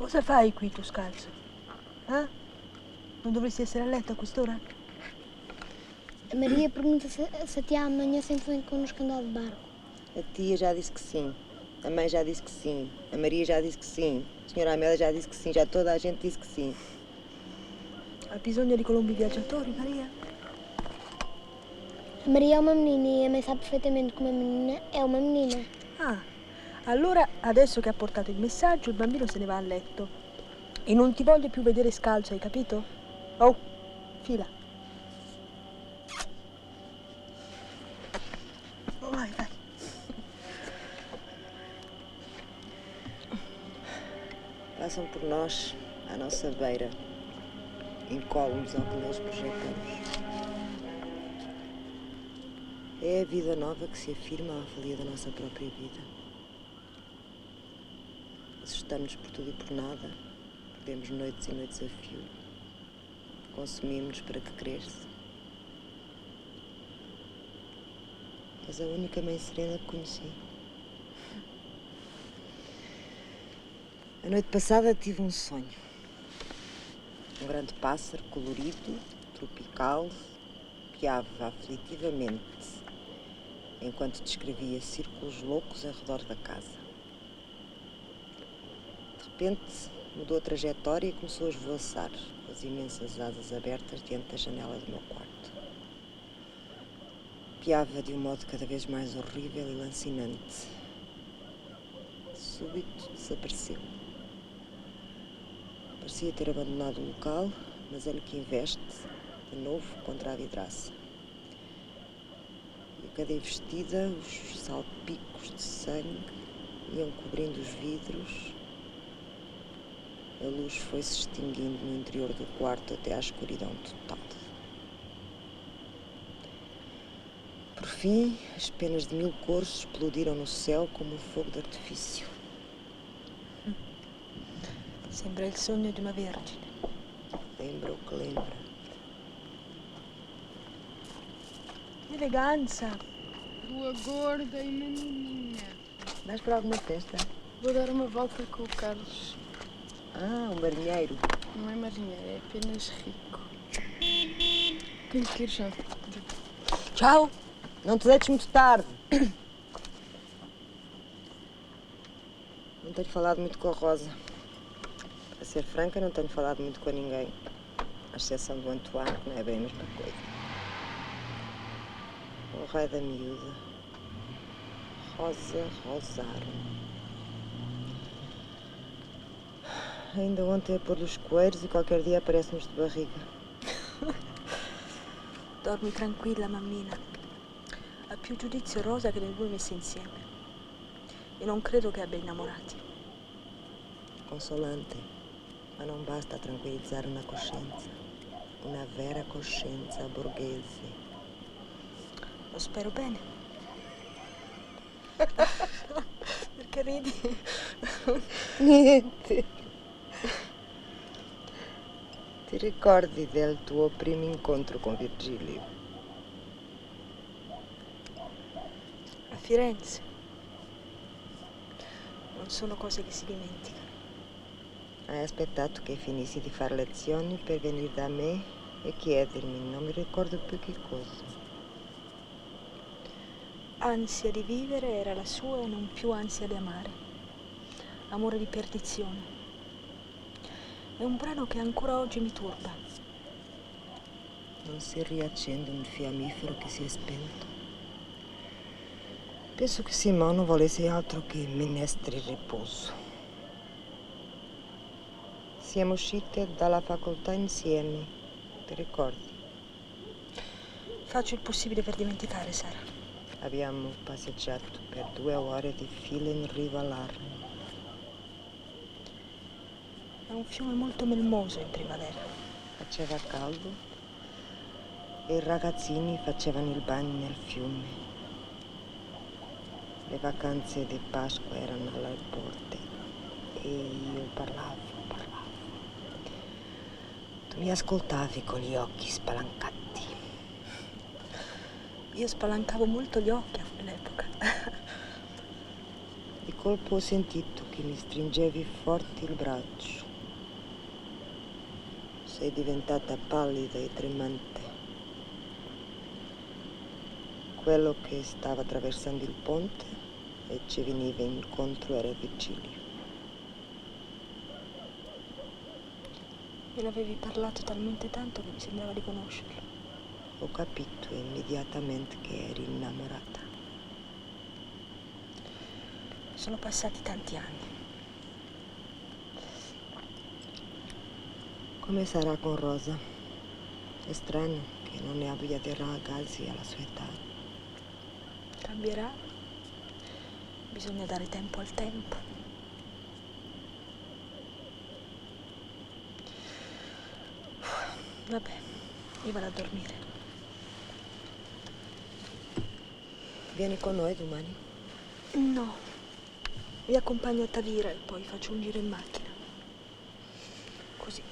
Cosa fai qui tu scalzo? Eh? Non dovresti essere a letto a quest'ora? A Maria pergunta se a tia amanhã sempre vem connosco andar de barco. A tia já disse que sim. A mãe já disse que sim. A Maria já disse que sim. A senhora Amélia já disse que sim. Já toda a gente disse que sim. Ha bisogno di colombi viaggiatori, Maria? A Maria é uma menina e a mãe sabe perfeitamente que uma menina é uma menina. Ah, allora adesso che ha portato il messaggio il bambino se ne va a letto. E non ti voglio più vedere scalzo, hai capito? Oh, fila. Oh, vai, vai. Passam por nós, à nossa beira, incólumes ao que neles projetamos. É a vida nova que se afirma à revelia da nossa própria vida. Assustamos-nos por tudo e por nada, perdemos noites e noites a fio, consumimos-nos para que cresça. És a única mãe serena que conheci. A noite passada tive um sonho. Um grande pássaro colorido, tropical, piava aflitivamente, enquanto descrevia círculos loucos ao redor da casa. De repente, mudou a trajetória e começou a esvoaçar, com as imensas asas abertas diante da janela do meu quarto. Piava de um modo cada vez mais horrível e lancinante. De súbito, desapareceu. Parecia ter abandonado o local, mas é-lhe que investe, de novo, contra a vidraça. E a cada investida, os salpicos de sangue iam cobrindo os vidros. A luz foi-se extinguindo no interior do quarto até à escuridão total. Por fim, as penas de 1000 cores explodiram no céu como um fogo de artifício. Sembra il sogno di una vergine. Lembra o que lembra. Que eleganza! Lua gorda e menininha. Vais para alguma festa? Vou dar uma volta com o Carlos. Ah, um marinheiro. Não é marinheiro, é apenas rico. Tenho que ir já. Ciao! Não te deites muito tarde. Não tenho falado muito com a Rosa. Para ser franca, não tenho falado muito com ninguém. À exceção do Antoine, que não é bem a mesma coisa. O raio da miúda. Rosa Rosaro. Ainda ontem a pôr-lhe os coelhos e qualquer dia aparece-nos de barriga. Dormi tranquilla, mammina. Ha più giudizio Rosa che le due messe insieme. E non credo che abbia innamorati. Consolante, ma non basta tranquillizzare una coscienza. Una vera coscienza borghese. Lo spero bene. Perché ridi? Niente. Ti ricordi del tuo primo incontro con Virgilio? A Firenze. Non sono cose che si dimenticano. Hai aspettato che finissi di fare lezioni per venire da me e chiedermi, non mi ricordo più che cosa. Ansia di vivere era la sua e non più ansia di amare. Amore di perdizione. È un brano che ancora oggi mi turba. Non si riaccende un fiammifero che si è spento. Penso che Simone non volesse altro che minestre e riposo. Siamo uscite dalla facoltà insieme, ti ricordi? Faccio il possibile per dimenticare, Sara. Abbiamo passeggiato per 2 ore di fila in riva all'Arno. È un fiume molto melmoso in primavera. Faceva caldo e i ragazzini facevano il bagno nel fiume. Le vacanze di Pasqua erano alle porte e io parlavo. Tu mi ascoltavi con gli occhi spalancati. Io spalancavo molto gli occhi a quell'epoca. Di colpo ho sentito che mi stringevi forte il braccio. Sei diventata pallida e tremante. Quello che stava attraversando il ponte e ci veniva incontro era Virgilio. Me l'avevi parlato talmente tanto che mi sembrava di conoscerlo. Ho capito immediatamente che eri innamorata. Sono passati tanti anni. Come sarà con Rosa? È strano che non ne abbia avuto ragazzi alla sua età. Cambierà. Bisogna dare tempo al tempo. Vabbè, io vado a dormire. Vieni con noi domani? No, vi accompagno a Tavira e poi faccio un giro in macchina. Così.